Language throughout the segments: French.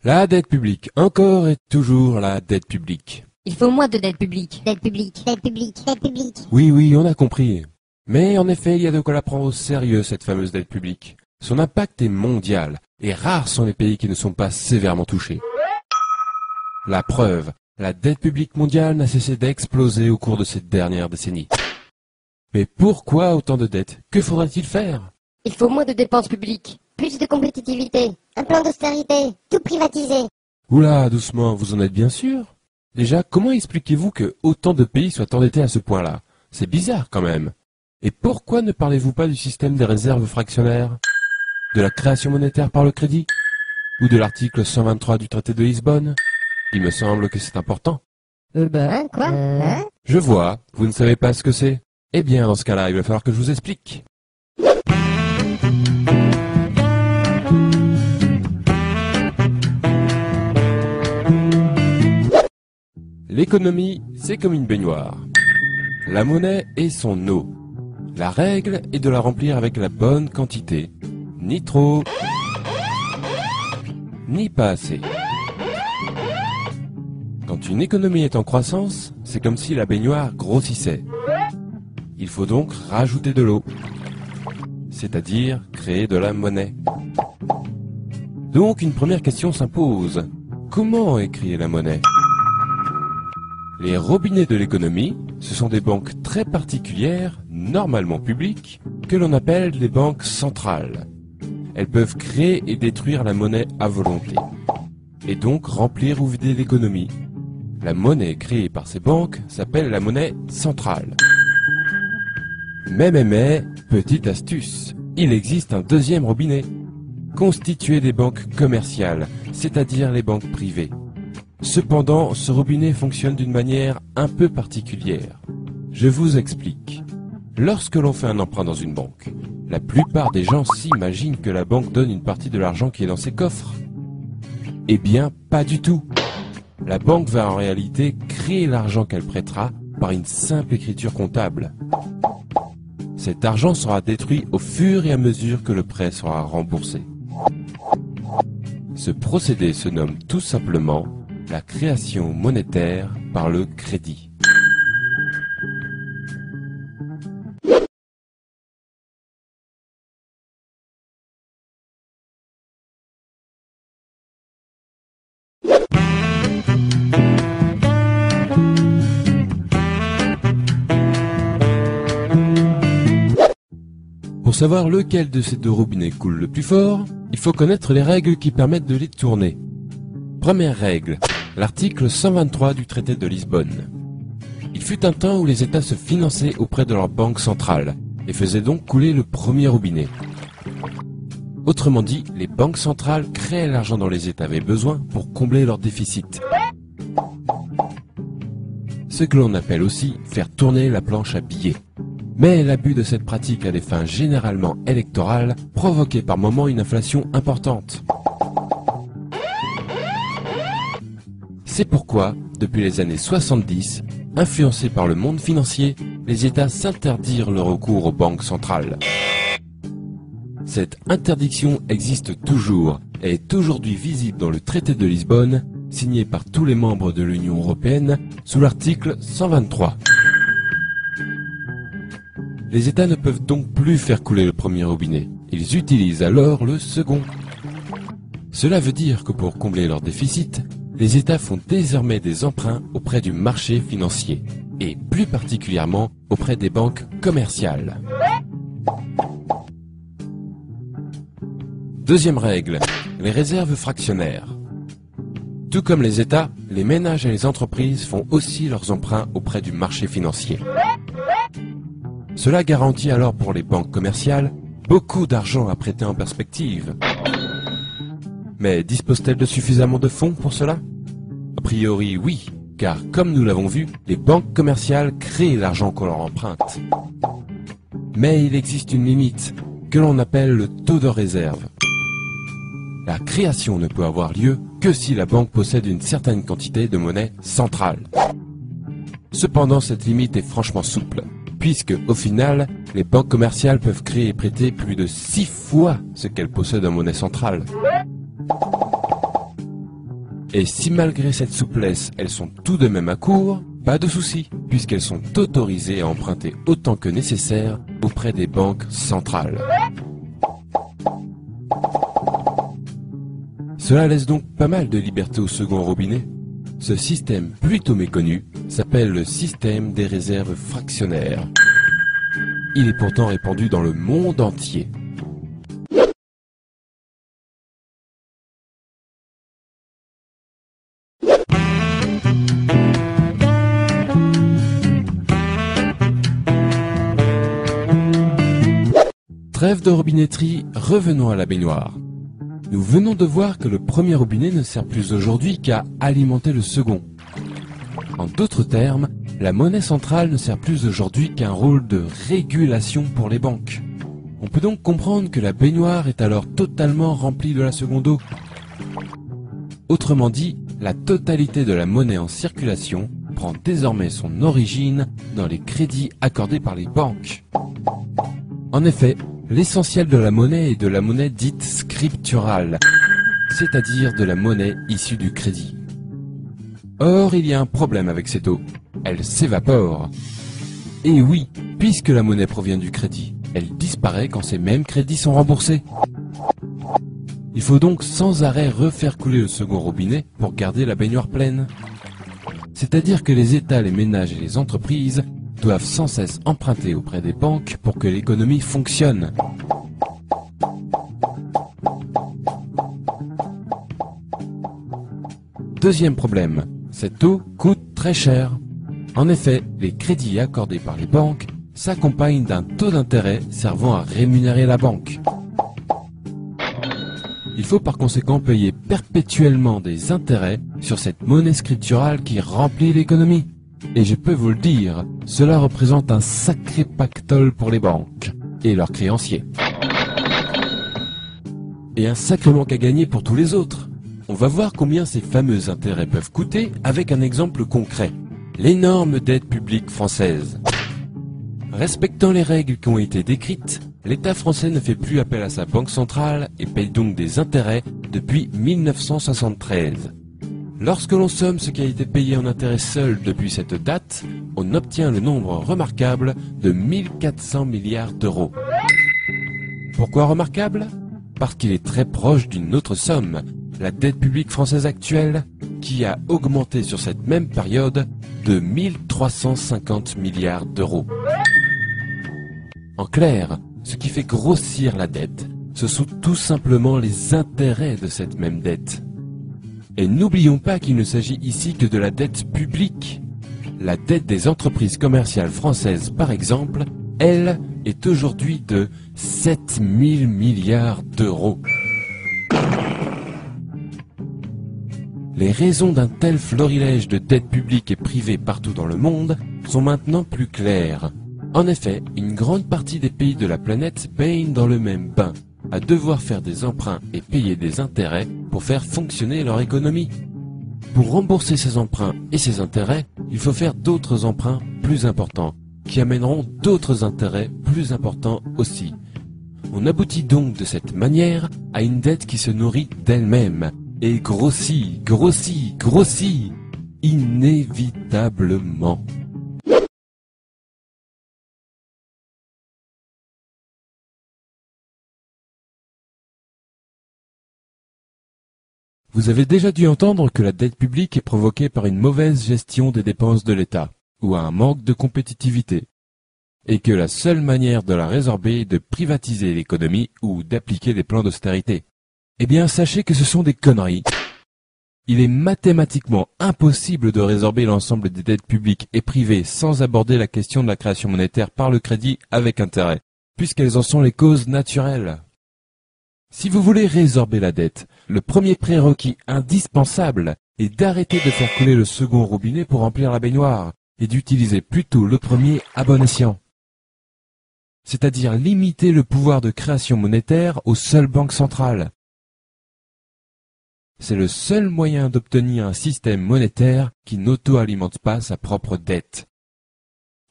La dette publique, encore et toujours la dette publique. Il faut moins de dette publique. Dette publique, dette publique, dette publique. Oui, on a compris. Mais en effet, il y a de quoi la prendre au sérieux, cette fameuse dette publique. Son impact est mondial, et rares sont les pays qui ne sont pas sévèrement touchés. La preuve, la dette publique mondiale n'a cessé d'exploser au cours de ces dernières décennies. Mais pourquoi autant de dettes? Que faudrait-il faire? Il faut moins de dépenses publiques. Plus de compétitivité. Un plan d'austérité. Tout privatiser. Oula, doucement, vous en êtes bien sûr? Déjà, comment expliquez-vous que autant de pays soient endettés à ce point-là? C'est bizarre quand même. Et pourquoi ne parlez-vous pas du système des réserves fractionnaires? De la création monétaire par le crédit? Ou de l'article 123 du traité de Lisbonne? Il me semble que c'est important. Hein, quoi? Hein? Je vois, vous ne savez pas ce que c'est. Eh bien, dans ce cas-là, il va falloir que je vous explique. L'économie, c'est comme une baignoire. La monnaie est son eau. La règle est de la remplir avec la bonne quantité. Ni trop, ni pas assez. Quand une économie est en croissance, c'est comme si la baignoire grossissait. Il faut donc rajouter de l'eau, c'est-à-dire créer de la monnaie. Donc une première question s'impose. Comment est créée la monnaie? Les robinets de l'économie, ce sont des banques très particulières, normalement publiques, que l'on appelle des banques centrales. Elles peuvent créer et détruire la monnaie à volonté, et donc remplir ou vider l'économie. La monnaie créée par ces banques s'appelle la monnaie centrale. Mais, petite astuce, il existe un deuxième robinet, constitué des banques commerciales, c'est-à-dire les banques privées. Cependant, ce robinet fonctionne d'une manière un peu particulière. Je vous explique. Lorsque l'on fait un emprunt dans une banque, la plupart des gens s'imaginent que la banque donne une partie de l'argent qui est dans ses coffres. Eh bien, pas du tout. La banque va en réalité créer l'argent qu'elle prêtera par une simple écriture comptable. Cet argent sera détruit au fur et à mesure que le prêt sera remboursé. Ce procédé se nomme tout simplement la création monétaire par le crédit. Pour savoir lequel de ces deux robinets coule le plus fort, il faut connaître les règles qui permettent de les tourner. Première règle, l'article 123 du traité de Lisbonne. Il fut un temps où les États se finançaient auprès de leur banque centrale et faisaient donc couler le premier robinet. Autrement dit, les banques centrales créaient l'argent dont les États avaient besoin pour combler leur déficit. Ce que l'on appelle aussi faire tourner la planche à billets. Mais l'abus de cette pratique à des fins généralement électorales provoquait par moments une inflation importante. C'est pourquoi, depuis les années 70, influencés par le monde financier, les États s'interdirent le recours aux banques centrales. Cette interdiction existe toujours et est aujourd'hui visible dans le traité de Lisbonne, signé par tous les membres de l'Union européenne, sous l'article 123. Les États ne peuvent donc plus faire couler le premier robinet. Ils utilisent alors le second. Cela veut dire que pour combler leur déficit, les États font désormais des emprunts auprès du marché financier, et plus particulièrement auprès des banques commerciales. Deuxième règle, les réserves fractionnaires. Tout comme les États, les ménages et les entreprises font aussi leurs emprunts auprès du marché financier. Cela garantit alors pour les banques commerciales beaucoup d'argent à prêter en perspective. Mais disposent-elles de suffisamment de fonds pour cela? A priori oui, car comme nous l'avons vu, les banques commerciales créent l'argent qu'on leur emprunte. Mais il existe une limite, que l'on appelle le taux de réserve. La création ne peut avoir lieu que si la banque possède une certaine quantité de monnaie centrale. Cependant, cette limite est franchement souple, puisque, au final, les banques commerciales peuvent créer et prêter plus de 6 fois ce qu'elles possèdent en monnaie centrale. Et si malgré cette souplesse, elles sont tout de même à court, pas de souci, puisqu'elles sont autorisées à emprunter autant que nécessaire auprès des banques centrales. Cela laisse donc pas mal de liberté au second robinet. Ce système plutôt méconnu s'appelle le système des réserves fractionnaires. Il est pourtant répandu dans le monde entier. Trêve de robinetterie, revenons à la baignoire. Nous venons de voir que le premier robinet ne sert plus aujourd'hui qu'à alimenter le second. En d'autres termes, la monnaie centrale ne sert plus aujourd'hui qu'un rôle de régulation pour les banques. On peut donc comprendre que la baignoire est alors totalement remplie de la seconde eau. Autrement dit, la totalité de la monnaie en circulation prend désormais son origine dans les crédits accordés par les banques. En effet, l'essentiel de la monnaie est de la monnaie dite scripturale, c'est-à-dire de la monnaie issue du crédit. Or, il y a un problème avec cette eau. Elle s'évapore. Et oui, puisque la monnaie provient du crédit, elle disparaît quand ces mêmes crédits sont remboursés. Il faut donc sans arrêt refaire couler le second robinet pour garder la baignoire pleine. C'est-à-dire que les États, les ménages et les entreprises doivent sans cesse emprunter auprès des banques pour que l'économie fonctionne. Deuxième problème, cette eau coûte très cher. En effet, les crédits accordés par les banques s'accompagnent d'un taux d'intérêt servant à rémunérer la banque. Il faut par conséquent payer perpétuellement des intérêts sur cette monnaie scripturale qui remplit l'économie. Et je peux vous le dire, cela représente un sacré pactole pour les banques et leurs créanciers. Et un sacré manque à gagner pour tous les autres. On va voir combien ces fameux intérêts peuvent coûter avec un exemple concret. L'énorme dette publique française. Respectant les règles qui ont été décrites, l'État français ne fait plus appel à sa banque centrale et paye donc des intérêts depuis 1973. Lorsque l'on somme ce qui a été payé en intérêts seul depuis cette date, on obtient le nombre remarquable de 1400 milliards d'euros. Pourquoi remarquable? Parce qu'il est très proche d'une autre somme, la dette publique française actuelle, qui a augmenté sur cette même période de 1350 milliards d'euros. En clair, ce qui fait grossir la dette, ce sont tout simplement les intérêts de cette même dette. Et n'oublions pas qu'il ne s'agit ici que de la dette publique. La dette des entreprises commerciales françaises, par exemple, elle, est aujourd'hui de 7000 milliards d'euros. Les raisons d'un tel florilège de dettes publiques et privées partout dans le monde sont maintenant plus claires. En effet, une grande partie des pays de la planète baignent dans le même bain, à devoir faire des emprunts et payer des intérêts pour faire fonctionner leur économie. Pour rembourser ces emprunts et ces intérêts, il faut faire d'autres emprunts plus importants, qui amèneront d'autres intérêts plus importants aussi. On aboutit donc de cette manière à une dette qui se nourrit d'elle-même, et grossit, grossit, grossit, inévitablement. Vous avez déjà dû entendre que la dette publique est provoquée par une mauvaise gestion des dépenses de l'État, ou un manque de compétitivité, et que la seule manière de la résorber est de privatiser l'économie ou d'appliquer des plans d'austérité. Eh bien, sachez que ce sont des conneries. Il est mathématiquement impossible de résorber l'ensemble des dettes publiques et privées sans aborder la question de la création monétaire par le crédit avec intérêt, puisqu'elles en sont les causes naturelles. Si vous voulez résorber la dette, le premier prérequis indispensable est d'arrêter de faire couler le second robinet pour remplir la baignoire et d'utiliser plutôt le premier à bon escient. C'est-à-dire limiter le pouvoir de création monétaire aux seules banques centrales. C'est le seul moyen d'obtenir un système monétaire qui n'auto-alimente pas sa propre dette.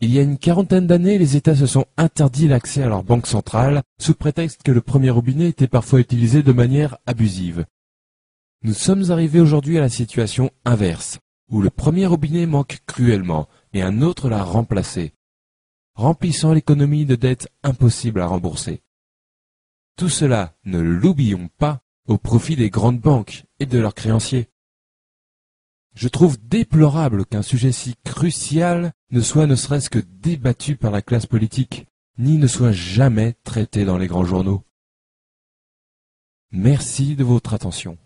Il y a une quarantaine d'années, les États se sont interdit l'accès à leur banque centrale sous prétexte que le premier robinet était parfois utilisé de manière abusive. Nous sommes arrivés aujourd'hui à la situation inverse, où le premier robinet manque cruellement et un autre l'a remplacé, remplissant l'économie de dettes impossibles à rembourser. Tout cela, ne l'oublions pas, au profit des grandes banques et de leurs créanciers. Je trouve déplorable qu'un sujet si crucial ne soit ne serait-ce que débattu par la classe politique, ni ne soit jamais traité dans les grands journaux. Merci de votre attention.